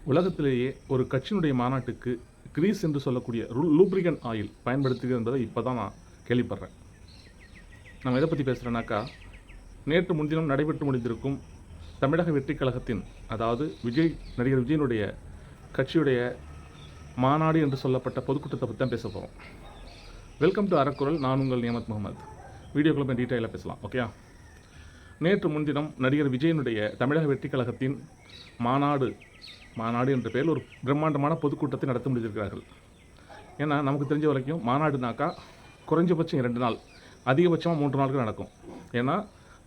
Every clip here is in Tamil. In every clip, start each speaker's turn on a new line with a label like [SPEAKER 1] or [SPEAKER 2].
[SPEAKER 1] உலகத்திலேயே ஒரு கட்சியினுடைய மாநாட்டுக்கு கிரீஸ் என்று சொல்லக்கூடிய லூப்ரிகன் ஆயில் பயன்படுத்துகிறது என்பதை இப்போ தான் நான் கேள்விப்படுறேன். நம்ம எதை பற்றி பேசுகிறேன்னாக்கா, நேற்று முன்தினம் நடைபெற்று முடிந்திருக்கும் தமிழக வெற்றி கழகத்தின், அதாவது நடிகர் விஜயனுடைய கட்சியுடைய மாநாடு என்று சொல்லப்பட்ட பொதுக்கூட்டத்தை பற்றி தான் பேச போகிறோம். வெல்கம் டு அறக்குறள். நான் உங்கள் நியமத் முகமது. வீடியோக்குள்ள டீட்டெயிலாக பேசலாம், ஓகே? நேற்று முன்தினம் நடிகர் விஜயனுடைய தமிழக வெற்றி கழகத்தின் மாநாடு என்ற பெயரில் ஒரு பிரம்மாண்டமான பொதுக்கூட்டத்தை நடத்த முடிந்திருக்கிறார்கள். ஏன்னா நமக்கு தெரிஞ்ச வரைக்கும் மாநாடுனாக்கா குறைஞ்சபட்சம் 2 நாள், அதிகபட்சமாக 3 நாட்கள் நடக்கும். ஏன்னா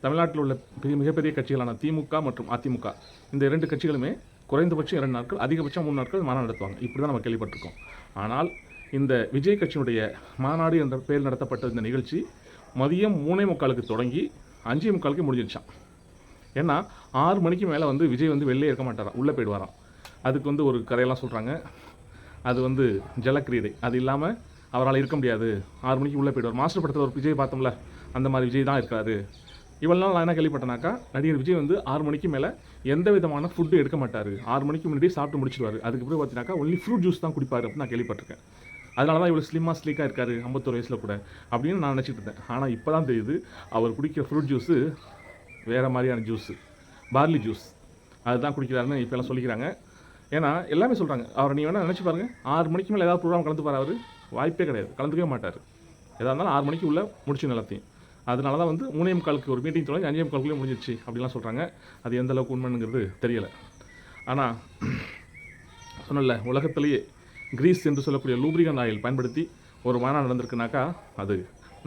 [SPEAKER 1] தமிழ்நாட்டில் உள்ள மிகப்பெரிய கட்சிகளான திமுக மற்றும் அதிமுக, இந்த 2 கட்சிகளுமே குறைந்தபட்சம் 2 நாட்கள், அதிகபட்சம் 3 நாட்கள் மாநாடு நடத்துவாங்க. இப்படி தான் நம்ம கேள்விப்பட்டிருக்கோம். ஆனால் இந்த விஜய் கட்சியினுடைய மாநாடு என்ற பெயரில் நடத்தப்பட்ட இந்த நிகழ்ச்சி மதியம் 3:45 தொடங்கி 5:45 முடிஞ்சிருச்சான். ஏன்னா 6 மணிக்கு மேலே விஜய் வெளிலே இருக்க மாட்டாராம், உள்ளே போயிடுவாராம். அதுக்கு ஒரு கதையெல்லாம் சொல்கிறாங்க. அது ஜலக்கிரீடை. அது இல்லாமல் அவரால் இருக்க முடியாது, 6 மணிக்கு உள்ளே போயிடுவார். மாஸ்டர் படத்தில் ஒரு விஜய் பார்த்தோம்ல, அந்த மாதிரி விஜய் தான் இருக்காரு. இவெல்லாம் நான் என்ன கேள்விப்பட்டேனாக்கா, நடிகர் விஜய் 6 மணிக்கு மேலே எந்த விதமான ஃபுட்டு எடுக்க மாட்டார், 6 மணிக்கு முன்னாடி சாப்பிட்டு முடிச்சிடுவார். அதுக்கப்புறம் பார்த்தீங்கன்னாக்கா ஒன்லி ஃப்ரூட் ஜூஸ் தான் குடிப்பார் அப்படின்னு நான் கேள்விப்பட்டிருக்கேன். அதனால தான் இவ்வளோ ஸ்லீக்காக இருக்கார் 51 வயசில் கூட அப்படின்னு நான் நினச்சிட்டு இருந்தேன். ஆனால் இப்போ தான் தெரியுது அவர் குடிக்கிற ஃப்ரூட் ஜூஸு வேறு மாதிரியான ஜூஸு, பார்லி ஜூஸ், அதுதான் குடிக்கிறாருன்னு இப்போ எல்லாம் சொல்லிக்கிறாங்க. ஏன்னா எல்லாமே சொல்கிறாங்க. அவரை நீ வேணால் நினச்சி பாருங்கள், 6 மணிக்கு மேலே ஏதாவது ப்ரோக்ராம் கலந்துப்பார் அவர்? வாய்ப்பே கிடையாது, கலந்துக்கவே மாட்டார். எதாக இருந்தாலும் 6 மணிக்கு உள்ளே முடிச்சு நிலத்தையும். அதனால தான் 3:45 ஒரு மீட்டிங் தொடங்கி 5:45 முடிஞ்சிருச்சு அப்படிலாம் சொல்கிறாங்க. அது எந்த அளவுக்கு உண்மைங்கிறது தெரியலை. ஆனால் சொன்னல, உலகத்திலேயே கிரீஸ் என்று சொல்லக்கூடிய லூப்ரிகன் ஆயில் பயன்படுத்தி ஒரு மாநாடு நடந்திருக்குனாக்கா அது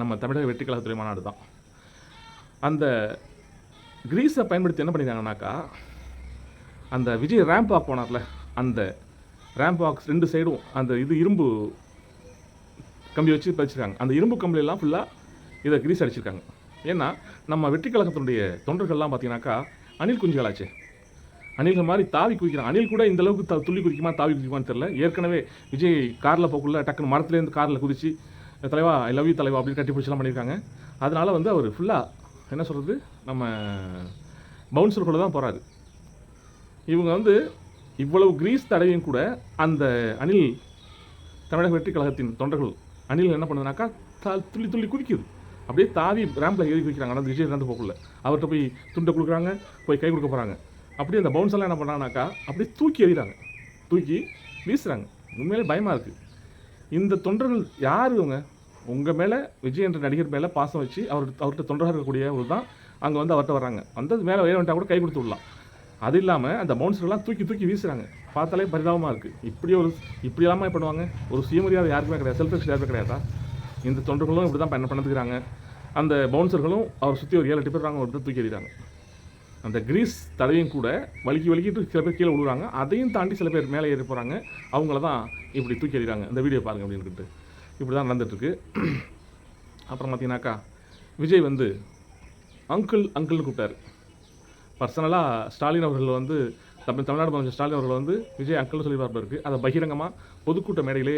[SPEAKER 1] நம்ம தமிழக வெற்றி கழகத்துடைய மாநாடு தான். அந்த கிரீஸை பயன்படுத்தி என்ன பண்ணியிருக்காங்கனாக்கா, அந்த விஜய் ரேம்ப் வாக் போனார்ல, அந்த ரேம்ப் வாக்ஸ் 2 சைடும் அந்த இரும்பு கம்பி வச்சு பதிச்சிருக்காங்க. அந்த இரும்பு கம்பிலெல்லாம் ஃபுல்லாக இதை கிரீஸ் அடிச்சிருக்காங்க. ஏன்னா நம்ம வெற்றி கழகத்தினுடைய தொண்டர்கள்லாம் பார்த்தீங்கன்னாக்கா அணில் குஞ்சுகளாச்சு. அணில்கள் மாதிரி தாவி குதிக்கிறாங்க. அணில் கூட இந்த அளவுக்கு துள்ளி குதிக்குமா, தாவி குதிக்குமான்னு தெரியல. ஏற்கனவே விஜய் காரில் போக்குள்ள டக்குன்னு மரத்துலேருந்து காரில் குதிச்சு, தலைவா ஐ லவ் யூ தலைவா அப்படின்னு கட்டி பிடிச்சலாம் பண்ணியிருக்காங்க. அதனால் அவர் ஃபுல்லாக என்ன சொல்கிறது, நம்ம பவுன்சருக்குள்ளே தான் போகிறாரு. இவங்க இவ்வளவு கிரீஸ் தடவையும் கூட அந்த அணில், தமிழக வெற்றி கழகத்தின் தொண்டர்கள் அணில் என்ன பண்ணுதுனாக்கா துள்ளி துள்ளி குதிக்குது. அப்படியே தாவி ரேம்பில் ஏறி குதிக்கிறாங்க. அந்த விஜய் நடந்து போக்குள்ள அவர்கிட்ட போய் துண்டை கொடுக்குறாங்க, போய் கை கொடுக்க போகிறாங்க. அப்படியே அந்த பவுன்ஸெல்லாம் என்ன பண்ணுறாங்கனாக்கா அப்படியே தூக்கி எறிகிறாங்க, தூக்கி வீசுகிறாங்க. உண்மையிலே பயமாக இருக்குது. இந்த தொண்டர்கள் யார்? உங்கள் மேலே, விஜய் என்ற நடிகர் மேலே பாசம் வச்சு அவர்கிட்ட தொண்டராக இருக்கக்கூடியவர் தான் அங்கே அவர்கிட்ட வர்றாங்க. மேலே வேற வந்துட்டால் கூட கை கொடுத்து விடலாம். அது இல்லாமல் அந்த பவுன்ஸர்லாம் தூக்கி வீசுகிறாங்க. பார்த்தாலே பரிதாபமாக இருக்குது. இப்படி இல்லாமல் பண்ணுவாங்க? ஒரு சுயமரியாதை யாருக்குமே கிடையாது, செல்ஃப் ரெஸ்பெக்ட் யாருமே கிடையாதா? இந்த தொண்டர்களும் இப்படி தான் பண்ணதுக்கிறாங்க. அந்த பவுன்சர்களும் அவர் சுற்றி ஒரு 7-8 பேர் இருக்காங்க, ஒரு தூக்கி எறிகிறாங்க. அந்த கிரீஸ் தடவையும் கூட வலிக்கிட்டு சில பேர் கீழே விழுறாங்க. அதையும் தாண்டி சில பேர் மேலே ஏறி போகிறாங்க. அவங்கள தான் இப்படி தூக்கி எறிகிறாங்க. இந்த வீடியோ பாருங்கள் அப்படின்ட்டு இப்படி தான் நடந்துகிட்ருக்கு. அப்புறம் பார்த்தீங்கன்னாக்கா விஜய் அங்கிள்னு கூப்பிட்டார். பர்சனலாக ஸ்டாலின் அவர்கள் தமிழ்நாடு முதலமைச்சர் ஸ்டாலின் அவர்கள் விஜய் அங்கிள்னு சொல்லி பார்ப்பாருக்கு. அதை பகிரங்கமாக பொதுக்கூட்ட மேடையிலே,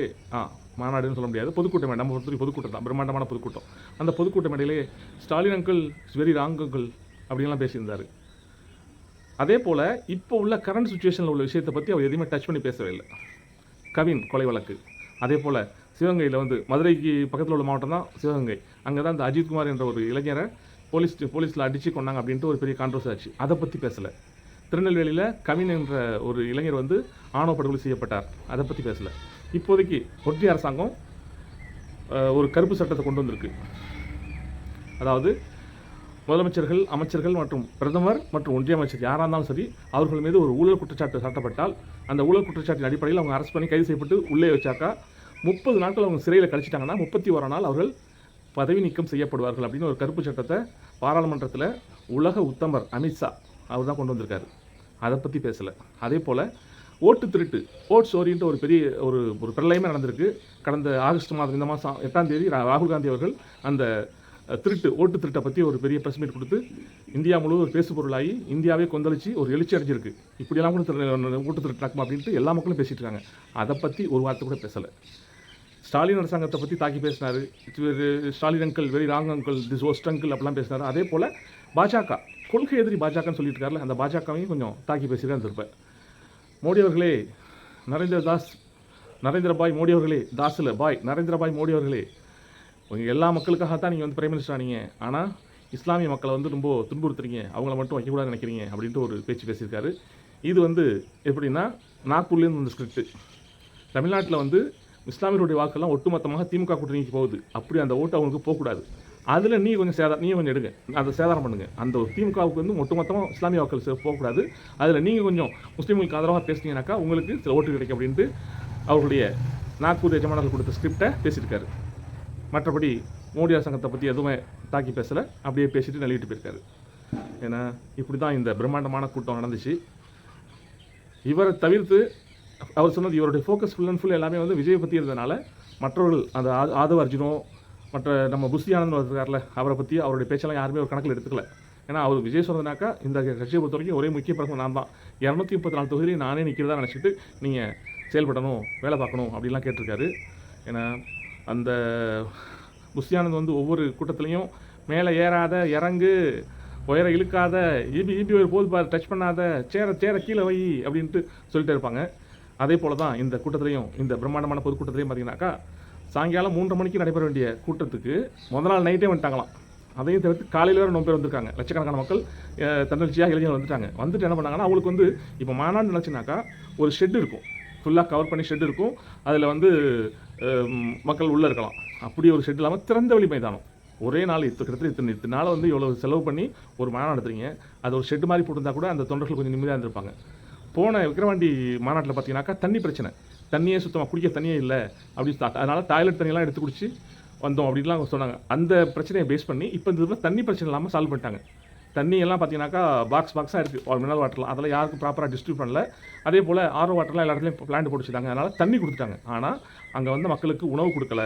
[SPEAKER 1] மாநாடுன்னு சொல்ல முடியாது, பொதுக்கூட்ட மேடை, நம்ம பொறுத்தவரைக்கும் பொதுக்கூட்டம் தான், பிரம்மாண்டமான பொதுக்கூட்டம். அந்த பொதுக்கூட்ட மேடையிலே Stalin uncle is very wrong uncle அப்படின்லாம் பேசியிருந்தார். அதே போல் இப்போ உள்ள கரண்ட் சுச்சுவேஷனில் உள்ள விஷயத்தை பற்றி அவர் எதையுமே டச் பண்ணி பேசவே இல்லை. கவின் கொலை வழக்கு, அதே போல் சிவகங்கையில் மதுரைக்கு பக்கத்தில் உள்ள மாவட்டம் தான் சிவகங்கை. அங்கே தான் இந்த அஜித்குமார் என்ற ஒரு இளைஞரை போலீஸில் அடித்து கொண்டாங்க அப்படின்ட்டு ஒரு பெரிய கான்ட்ரவர்சி ஆச்சு. அதை பற்றி பேசலை. திருநெல்வேலியில் கவின் என்ற ஒரு இளைஞர் ஆணவ படுகொலை செய்யப்பட்டார், அதை பற்றி பேசலை. இப்போதைக்கு ஒன்றிய அரசாங்கம் ஒரு கருப்பு சட்டத்தை கொண்டு வந்திருக்கு. அதாவது முதலமைச்சர்கள், அமைச்சர்கள் மற்றும் பிரதமர் மற்றும் ஒன்றிய அமைச்சர் யாராக இருந்தாலும் சரி, அவர்கள் மீது ஒரு ஊழல் குற்றச்சாட்டு சாட்டப்பட்டால் அந்த ஊழல் குற்றச்சாட்டின் அடிப்படையில் அவங்க அரெஸ்ட் பண்ணி கைது செய்யப்பட்டு உள்ளே வச்சாக்கா 30 நாட்கள் அவங்க சிறையில் கழிச்சிட்டாங்கன்னா 31 நாள் அவர்கள் பதவி நீக்கம் செய்யப்படுவார்கள் அப்படின்னு ஒரு கருப்பு சட்டத்தை பாராளுமன்றத்தில் உலக உத்தமர் அமித்ஷா அவர் தான் கொண்டு வந்திருக்காரு. அதை பற்றி பேசலை. அதே போல் ஓட்டு திருட்டு, ஓட் சோரின்ட்டு ஒரு பெரிய ஒரு பிரளயமே நடந்திருக்கு. கடந்த ஆகஸ்ட் மாதம், இந்த மாதம் 8ஆம் தேதி ராகுல் காந்தி அவர்கள் அந்த ஓட்டு திருட்டை பற்றி ஒரு பெரிய ப்ரெஸ் மீட் கொடுத்து இந்தியா முழுவதும் ஒரு பேசு பொருளாகி இந்தியாவே கொந்தளிச்சு ஒரு எழுச்சி அடைஞ்சிருக்கு. இப்படியெல்லாம் கூட ஓட்டு திருட்டு நடக்குமா அப்படின்ட்டு எல்லா மக்களும் பேசிகிட்டு இருக்காங்க. அதை பற்றி ஒரு வார்த்தை கூட பேசலை. ஸ்டாலின் அரசாங்கத்தை பற்றி தாக்கி பேசினார். Stalin uncle very wrong uncle, this worst uncle அப்படிலாம் பேசினார். அதே போல் பாஜக கொள்கை எதிரி பாஜகன்னு சொல்லிட்டு இருக்காருல, அந்த பாஜகவையும் கொஞ்சம் தாக்கி பேசிதான் இருந்திருப்பேன். மோடி அவர்களே, நரேந்திரபாய் மோடி அவர்களே, தாஸில் பாய் நரேந்திரபாய் மோடி அவர்களே, உங்கள் எல்லா மக்களுக்காகத்தான் நீங்கள் வந்து பிரைம் மினிஸ்டர் ஆனீங்க. ஆனால் இஸ்லாமிய மக்களை வந்து ரொம்ப துன்புறுத்துறீங்க, அவங்கள மட்டும் வைக்கக்கூடாதுன்னு நினைக்கிறீங்க அப்படின்ட்டு ஒரு பேச்சு பேசியிருக்காரு. இது வந்து எப்படின்னா, நாக்பூர்லேருந்து இந்த ஸ்கிரிப்ட் தமிழ்நாட்டில் வந்து இஸ்லாமியருடைய வாக்கெல்லாம் ஒட்டுமொத்தமாக திமுக கூட்டணிக்கு போகுது. அப்படி அந்த ஓட்டு அவங்களுக்கு போகக்கூடாது. அதில் நீ கொஞ்சம் எடுங்க, அதை சேதாரம் பண்ணுங்கள். அந்த திமுகவுக்கு வந்து ஒட்டுமொத்தமாக இஸ்லாமிய வாக்கள் போகக்கூடாது. அதில் நீங்கள் கொஞ்சம் முஸ்லீம்களுக்கு ஆதரவாக பேசுனீங்கன்னாக்கா உங்களுக்கு சில ஓட்டு கிடைக்கும் அப்படின்ட்டு அவர்களுடைய நாக்பூர் எஜமானர்கள் கொடுத்த ஸ்கிரிப்டை பேசியிருக்காரு. மற்றபடி மோடி அரசாங்கத்தை பற்றி எதுவுமே தாக்கி பேசலை, அப்படியே பேசிட்டு நழுவிட்டு போயிருக்காரு. ஏன்னா இப்படி தான் இந்த பிரம்மாண்டமான கூட்டம் நடந்துச்சு. இவரை தவிர்த்து அவர் சொன்னது இவருடைய ஃபோக்கஸ் ஃபுல் அண்ட் ஃபுல் எல்லாமே வந்து விஜயை பற்றி இருந்ததுனால மற்றவர்கள் அந்த ஆதவ அர்ஜுனோ மற்ற நம்ம புஸ்தி ஆனந்த் இருக்கார்ல, அவரை பற்றி அவருடைய பேச்செல்லாம் யாருமே ஒரு கணக்கில் எடுத்துக்கல. ஏன்னா அவர் விஜய் சொன்னதுனாக்கா இந்த கட்சியை பொறுத்த வரைக்கும் ஒரே முக்கிய பிரச்சனை நான் தான் 234 தொகுதியிலையும் நானே நிற்கிறதா நினச்சிட்டு நீங்கள் செயல்படணும், வேலை பார்க்கணும் அப்படிலாம் கேட்டிருக்காரு. ஏன்னா அந்த புஸ்தி ஆனந்த் வந்து ஒவ்வொரு கூட்டத்துலேயும் மேலே ஏறாத, இறங்கு, உயர இழுக்காத, ஈபி ஒரு போது பாரு, டச் பண்ணாத, சேர கீழே வை அப்படின்ட்டு சொல்லிட்டே இருப்பாங்க. அதே போல் தான் இந்த கூட்டத்திலையும், இந்த பிரம்மாண்டமான பொதுக்கூட்டத்திலையும் பார்த்தீங்கன்னாக்கா சாயங்காலம் 3:30 மணிக்கு நடைபெற வேண்டிய கூட்டத்துக்கு முதல் நாள் நைட்டே வந்துட்டாங்களாம். அதையும் தவிர்த்து காலையில் வேறு 9 பேர் வந்திருக்காங்க. லட்சக்கணக்கான மக்கள் தன்னெழுச்சியாக இளைஞர்கள் வந்துட்டு என்ன பண்ணாங்கன்னா, அவங்களுக்கு வந்து இப்போ மாநாடு நினச்சினாக்கா ஒரு ஷெட் இருக்கும், ஃபுல்லாக கவர் பண்ணி ஷெட் இருக்கும். அதில் வந்து மக்கள் உள்ளே இருக்கலாம். அப்படி ஒரு ஷெட் இல்லாமல் திறந்த வெளி மைதானம். ஒரே நாள் கிட்டத்தட்ட இத்தனை நாள் வந்து இவ்வளோ செலவு பண்ணி ஒரு மாநாடு நடத்துறீங்க, அது ஒரு ஷெட் மாதிரி போட்டிருந்தா கூட அந்த தொண்டர்கள் கொஞ்சம் நிம்மதியாக இருந்திருப்பாங்க. போன விக்கிரவாண்டி மாநாட்டில் பார்த்தீங்கன்னாக்கா தண்ணி பிரச்சனை, தண்ணியே சுத்தமாக குடிக்க தண்ணியே இல்லை அப்படின்னு அதனால் டாய்லெட் தண்ணியெல்லாம் எடுத்து குடிச்சு வந்தோம் அப்படின்லாம் சொன்னாங்க. அந்த பிரச்சனையை பேஸ் பண்ணி இப்போ இந்த இதில் தண்ணி பிரச்சனை இல்லாமல் சால்வ் பண்ணிட்டாங்க. தண்ணியெல்லாம் பார்த்தீங்கன்னாக்கா பாக்ஸாக இருக்குது, மினரல் வாட்டர்லாம் அதெல்லாம் யாருக்கும் ப்ராப்பராக டிஸ்ட்ரிபியூட் பண்ணல. அதே போல் ஆர்ஓ வாட்டர்லாம் எல்லா இடத்துலையும் பிளான்ட் போட்டுச்சுட்டாங்க, அதனால் தண்ணி கொடுத்துட்டாங்க. ஆனால் அங்கே வந்து மக்களுக்கு உணவு கொடுக்கல.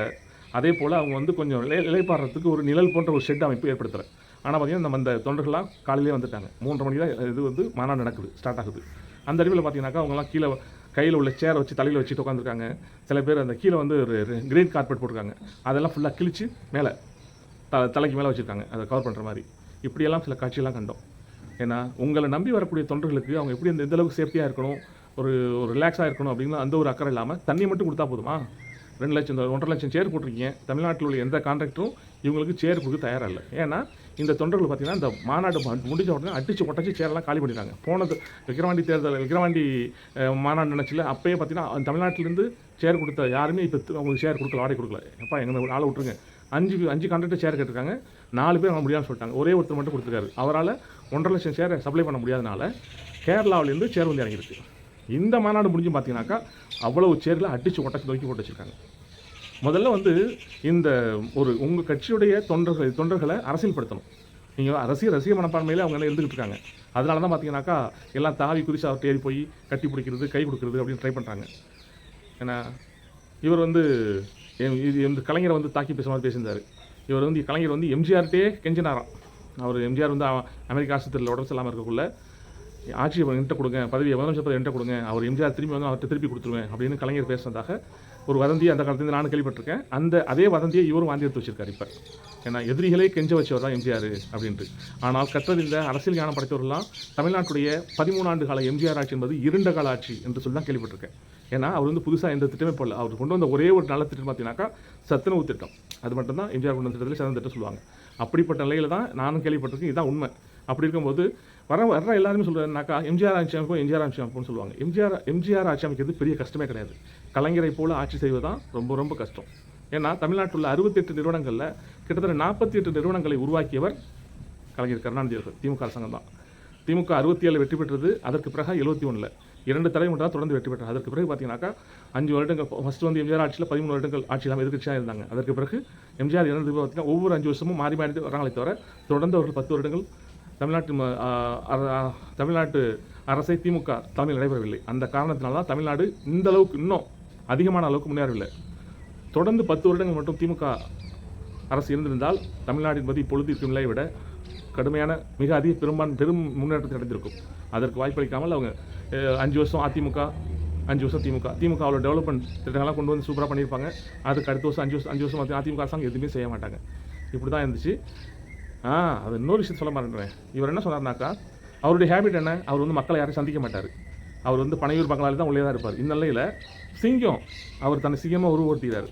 [SPEAKER 1] அதே போல் அவங்க வந்து கொஞ்சம் இலைப்பாடுறதுக்கு ஒரு நிழல் போன்ற ஒரு ஷெட் அமைப்பு ஏற்படுத்துகிறேன். ஆனால் பார்த்தீங்கன்னா நம்ம இந்த தொண்டர்கள்லாம் காலையிலே வந்துட்டாங்க. 3:30 மணி தான் இது வந்து மாநாடு நடக்குது, ஸ்டார்ட் ஆகுது. அந்த அறிவில் பார்த்தீங்கன்னாக்கா அவங்கலாம் கீழே கையில் உள்ள சேரை வச்சு தலையில் வச்சுட்டு உட்காந்துருக்காங்க. சில பேர் அந்த கீழே வந்து ஒரு கிரீன் கார்பெட் போட்டிருக்காங்க, அதெல்லாம் ஃபுல்லாக கிழிச்சு மேலே தலைக்கு மேலே வச்சுருக்காங்க, அதை கவர் பண்ணுற மாதிரி. இப்படியெல்லாம் சில காட்சியெல்லாம் கண்டோம். ஏன்னா உங்களை நம்பி வரக்கூடிய தொண்டர்களுக்கு அவங்க எப்படி எந்த அளவுக்கு சேஃப்டியாக இருக்கணும், ஒரு ரிலாக்ஸாக இருக்கணும் அப்படின்னு அந்த ஒரு அக்கறை இல்லாமல் தண்ணி மட்டும் கொடுத்தா போதுமா? 2 லட்சம் 1.5 லட்சம் சேர் போட்டிருக்கீங்க. தமிழ்நாட்டில் உள்ள எந்த கான்ட்ராக்டரும் இவங்களுக்கு சேர் கொடுக்க தயாராக இல்லை. ஏன்னா இந்த தொண்டர்கள் பார்த்தீங்கன்னா இந்த மாநாடு முடிஞ்ச உடனே அடிச்சு கொட்டச்சு சேரெல்லாம் காலி பண்ணிட்டாங்க. போனது விக்கிரவாண்டி மாநாடு நினச்சில அப்பயே பார்த்தீங்கன்னா தமிழ்நாட்டிலேருந்து சேர் கொடுத்த யாருமே இப்போ அவங்களுக்கு சேர் கொடுக்கல, வாடகை கொடுக்கல. எப்பா எங்கள் ஆளை விட்டுருங்க, 5 கான்ட்ராக்டர் சேர் கேட்டிருக்காங்க, 4 பேர் அவங்க முடியாமல் சொல்லிட்டாங்க. ஒரே ஒருத்தர் மட்டும் கொடுத்துருக்காரு. அவரால் 1.5 லட்சம் சேரை சப்ளை பண்ண முடியாதனால கேரளாவிலேருந்து சேர் வந்து இறங்கியிருக்கு. இந்த மாநாடு முடிஞ்சு பார்த்தீங்கன்னாக்கா அவ்வளவு சேரில் அடித்து ஒட்டச்சு நோக்கி போட்டு வச்சுருக்காங்க. முதல்ல வந்து இந்த ஒரு உங்கள் கட்சியுடைய தொண்டர்களை அரசியல்படுத்தணும். நீங்கள் ரசிக மனப்பான்மையில் அவங்க எல்லாம் இருந்துகிட்டு இருக்காங்க. அதனால தான் பார்த்தீங்கன்னாக்கா எல்லாம் தாவி குதிச்சு அவர்கிட்ட ஏறி போய் கட்டி பிடிக்கிறது, கை கொடுக்குறது அப்படின்னு ட்ரை பண்ணுறாங்க. ஏன்னா இவர் வந்து இந்த கலைஞரை வந்து தாக்கி பேசுகிற மாதிரி பேசியிருந்தார். இவர் வந்து கலைஞர் வந்து எம்ஜிஆர்கிட்டே கெஞ்சினாராம். அவர் எம்ஜிஆர் வந்து அமெரிக்கா ஆஸ்பத்திரியில் உடம்பு சரியில்லாமல் இருக்கக்குள்ள ஆட்சி என்கிட்ட கொடுங்க, பதவியை முதலமைச்சர் பதவி என்கிட்ட கொடுங்க, அவர் எம்ஜிஆர் திரும்பி வந்து அவர்கிட்ட திருப்பி கொடுத்துருவேன் அப்படின்னு கலைஞர் பேசுனதாக ஒரு வதந்தி அந்த காலத்துலேருந்து நானும் கேள்விப்பட்டிருக்கேன். அதே வதந்தியை இவரும் வாந்தி எடுத்து வச்சிருக்காரு இப்போ. ஏன்னா எதிரிகளே கெஞ்ச வச்சவர் தான் எம்ஜிஆர் அப்படின்ட்டு. ஆனால் கற்றறிந்த அரசியல் ஞானம் படைத்தவர்கள்லாம் தமிழ்நாட்டுடைய 13 ஆண்டு கால எம்ஜிஆர் ஆட்சி என்பது இருண்ட கால ஆட்சி என்று சொல்லி தான் கேள்விப்பட்டிருக்கேன். ஏன்னா அவர் வந்து புதுசாக எந்த திட்டமே போடல. அவர் கொண்டு வந்த ஒரே ஒரு நல்ல திட்டம் பார்த்தீங்கன்னாக்கா சத்துணவு திட்டம். அது மட்டும்தான் எம்ஜிஆர் கொண்டு வந்த திட்டத்தில் சிறந்த திட்டம் சொல்லுவாங்க. அப்படிப்பட்ட நிலையில் தான் நானும் கேள்விப்பட்டிருக்கேன். இதுதான் உண்மை. அப்படி இருக்கும்போது வர்ற எல்லாருமே சொல்கிறேன்னாக்கா எம்ஜிஆர் ஆட்சி அமைப்புன்னு சொல்லுவாங்க. எம்ஜிஆர் ஆட்சி அமைக்கிறது பெரிய கஷ்டமே கிடையாது. கலைஞரை போல் ஆட்சி செய்வதுதான் ரொம்ப ரொம்ப கஷ்டம். ஏன்னா தமிழ்நாட்டில் உள்ள 68 நிறுவனங்களில் கிட்டத்தட்ட 48 நிறுவனங்களை உருவாக்கியவர் கலைஞர் கருணாநிதி அவர்கள். திமுக அரசாங்கம் தான். திமுக 67 வெற்றி பெற்றது. அதற்கு பிறகு 71 2 தடவை மட்டும் தான் தொடர்ந்து வெற்றி பெற்றார். அதற்கு பிறகு பார்த்தீங்கன்னாக்கா 5 வருடங்கள் ஃபஸ்ட்டு வந்து எம்ஜிஆர் ஆட்சியில் 13 வருடங்கள் ஆட்சி இல்லாமல் எதிர்க்கட்சியாக இருந்தாங்க. அதற்கு பிறகு எம்ஜிஆர் இறந்து பார்த்தீங்கன்னா ஒவ்வொரு 5 வருஷமும் மாறி வராங்களே தவிர தொடர்ந்து அவர்கள் 10 வருடங்கள் தமிழ்நாட்டு அரசை திமுக தலைமையில் நடைபெறவில்லை. அந்த காரணத்தினால தான் தமிழ்நாடு இந்த அளவுக்கு இன்னும் அதிகமான அளவுக்கு முன்னேறவில்லை. தொடர்ந்து 10 வருடங்கள் மட்டும் திமுக அரசு இருந்திருந்தால் தமிழ்நாடு என்பது இப்பொழுது இருக்கும் நிலையை விட கடுமையான மிக அதிக பெரும் முன்னேற்றத்தை அடைந்திருக்கும். அதற்கு வாய்ப்பளிக்காமல் அவங்க 5 வருஷம் அதிமுக, 5 வருஷம் திமுக அவ்வளோ டெவலப்மெண்ட் திட்டங்கள்லாம் கொண்டு வந்து சூப்பராக பண்ணியிருப்பாங்க. அதுக்கு அடுத்த வருஷம் 5 வருஷம் அதிமுக அரசாங்கம் எதுவுமே செய்ய மாட்டாங்க. இப்படி தான் இருந்துச்சு. அது இன்னொரு விஷயம் சொல்ல மாட்டேன்றேன். இவர் என்ன சொன்னார்னாக்கா அவருடைய ஹேபிட் என்ன, அவர் வந்து மக்களை யாரையும் சந்திக்க மாட்டார். அவர் வந்து பனையூர் பங்களாவில் தான் உள்ளே தான் இருப்பார். இந்த நிலையில் சிங்கம் அவர் தன்னை சிங்கமாக உருவப்படுத்துகிறார்.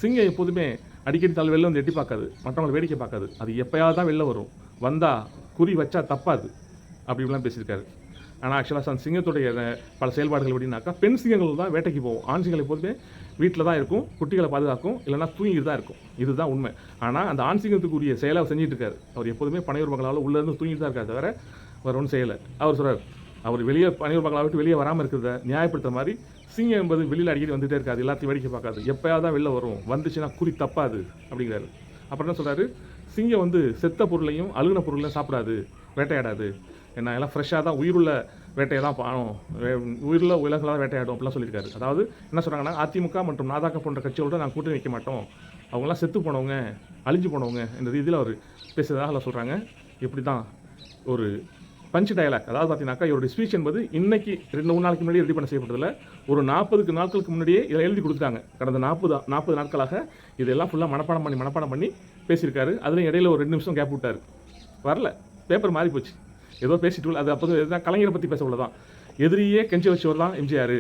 [SPEAKER 1] சிங்கம் எப்போதுமே அடிக்கடி வெளில வந்து எட்டி பார்க்காது, மற்றவங்களை வேடிக்கை பார்க்காது. அது எப்போயாவது தான் வெளில வரும். வந்தால் குறி வச்சா தப்பாது அப்படிலாம் பேசியிருக்காரு. ஆனால் ஆக்சுவலாக அந்த சிங்கத்துடைய பல செயல்பாடுகள் எப்படின்னாக்கா, பெண் சிங்கங்கள் தான் வேட்டைக்கு போகும். ஆண் சிங்கங்கள் எப்போதுமே வீட்டில் தான் இருக்கும், குட்டிகளை பாதுகாக்கும், இல்லைனா தூங்கிட்டு தான் இருக்கும். இதுதான் உண்மை. ஆனால் அந்த ஆண் சிங்கத்துக்குரிய செயலை அவர் செஞ்சுட்டு இருக்காரு. அவர் எப்போதுமே பனையூர் பங்களாவில் உள்ளேருந்து தூங்கிட்டு தான் இருக்காரு, தவிர அவர் ஒன்றும் செய்யலை. அவர் சொல்கிறார், அவர் வெளியே பனையூர் பங்களா விட்டு வெளியே வராமல் இருக்கிறத நியாயப்படுத்துற மாதிரி சிங்கம் என்பது வெளியில் அடிக்கடி வந்துகிட்டே இருக்காது, எல்லாத்தையும் வேடிக்கை பார்க்காது, எப்போயாவது தான் வெளில வரும், வந்துச்சுன்னா குறி தப்பாது அப்படிங்கிறாரு. அப்புறம் என்ன சொல்கிறாரு, சிங்கம் வந்து செத்த பொருளையும் அழுகின பொருளையும் சாப்பிடாது, வேட்டையாடாது, என்ன எல்லாம் ஃப்ரெஷ்ஷாக தான் உயிருள்ள வேட்டையை தான் பாணும், உயிருள்ள உலகளாக வேட்டையாடும் அப்படிலாம் சொல்லியிருக்காரு. அதாவது என்ன சொல்கிறாங்கன்னா, அதிமுக மற்றும் நாதாக்க போன்ற கட்சியோட நாங்கள் கூட்டணி வைக்க மாட்டோம், அவங்களாம் செத்து போனவங்க, அழிஞ்சு போனவங்க என்ற ரீதியில் அவர் பேசுகிறதாக சொல்கிறாங்க. இப்படி தான் ஒரு பஞ்ச் டயலாக். அதாவது பார்த்தீங்கன்னாக்கா இவருடைய ஸ்பீச் என்பது இன்னைக்கு 2-3 நாளைக்கு முன்னாடி ரெடி பண்ண செய்யப்பட்டதில்ல, ஒரு 40 நாட்களுக்கு முன்னாடியே இதை எழுதி கொடுத்துட்டாங்க. கடந்த 40 நாட்களாக இதெல்லாம் ஃபுல்லாக மனப்பாடம் பண்ணி பேசியிருக்காரு. அதுலேயும் இடையில ஒரு 2 நிமிஷம் கேப் விட்டார், வரல, பேப்பர் மாறி போச்சு, ஏதோ பேசிட்டு. அது அப்போது எதுனா கலைஞரை பற்றி பேச உள்ளதான். எதிரியே கெஞ்சி வச்சவர் தான் எம்ஜிஆர்,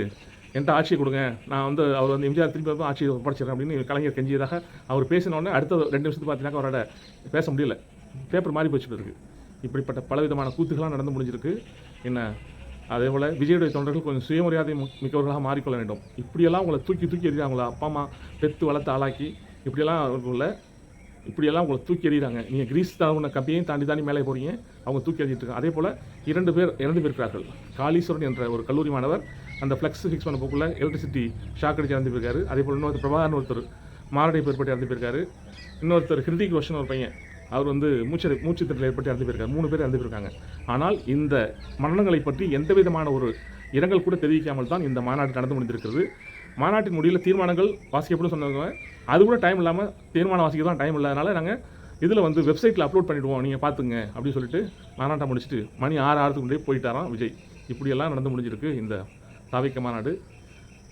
[SPEAKER 1] என்கிட்ட ஆட்சியை கொடுங்க, நான் வந்து அவர் வந்து எம்ஜிஆர் திருப்பி ஆட்சியை படிச்சிடறேன் அப்படின்னு கலைஞர் கெஞ்சியதாக அவர் பேசினோடனே அடுத்த 2 நிமிஷத்துக்கு பார்த்தீங்கன்னா அவரோட பேச முடியல, பேப்பர் மாறி போச்சுட்டு இருக்குது. இப்படிப்பட்ட பலவிதமான கூத்துகளாக நடந்து முடிஞ்சிருக்கு. என்ன அதே போல் விஜயுடைய தொண்டர்கள் கொஞ்சம் சுயமரியாதை மிக்கவர்களாக மாறிக்கொள்ள வேண்டும். இப்படியெல்லாம் உங்களை தூக்கி எறிகிறாங்க, அவங்கள அப்பா அம்மா பெற்று வளர்த்து ஆளாக்கி இப்படியெல்லாம் உங்களை தூக்கி எறிகிறாங்க. நீங்கள் கிரீஸ் தகுந்த கப்பியையும் தாண்டி மேலே போகிறீங்க, அவங்க தூக்கி எறிஞ்சிட்டு இருக்காங்க. அதே போல் 2 பேர் இறந்து போயிருக்கிறார்கள். காளீஸ்வரன் என்ற ஒரு கல்லூரி மாணவர் அந்த ஃப்ளெக்ஸ் ஃபிக்ஸ் பண்ண போக்குள்ள எலக்ட்ரிசிட்டி ஷாக் அடிச்சு இறந்து போயிருக்காரு. அதே போல் இன்னொருத்தர் பிரபாகரன் ஒருத்தர் மாரடை ஏற்பட்டு இறந்து போயிருக்காரு. இன்னொருத்தர் ஹிருதிக் ரோஷன் ஒரு பையன், அவர் வந்து மூச்சு திட்டத்தில் ஏற்பட்டு இறந்து போயிருக்காரு. 3 பேர் இறந்து போயிருக்காங்க. ஆனால் இந்த மரணங்களை பற்றி எந்த விதமான ஒரு இரங்கல் கூட தெரிவிக்காமல் தான் இந்த மாநாடு நடந்து முடிந்திருக்கிறது. மாநாட்டின் முடிவில் தீர்மானங்கள் வாசிக்கப்படும் சொன்னவங்க, அது கூட டைம் இல்லாமல் தீர்மானம் வாசிக்க தான் டைம் இல்லாதனால நாங்கள் இதில் வந்து வெப்சைட்டில் அப்லோட் பண்ணிவிடுவோம், நீங்கள் பார்த்துங்க அப்படின்னு சொல்லிட்டு மாநாட்டை முடிச்சுட்டு மணி 6 முன்னாடியே போயிட்டாராம் விஜய். இப்படியெல்லாம் நடந்து முடிஞ்சிருக்கு இந்த தாவிக்க மாநாடு.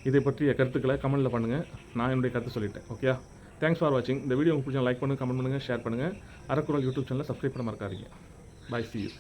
[SPEAKER 1] இதை பற்றிய கருத்துக்களை கமெண்ட்டில் பண்ணுங்கள். நான் என்னுடைய கருத்து சொல்லிட்டேன். ஓகே, தேங்க்ஸ் ஃபார் வாட்சிங். இந்த வீடியோ உங்களுக்கு பிடிச்சா லைக் பண்ணுங்கள், கமெண்ட் பண்ணுங்கள், ஷேர் பண்ணுங்கள். அறக்குறள் யூடியூப் சேனலை சப்ஸ்கிரைப் பண்ண மறக்காதீங்க. Bye, see you.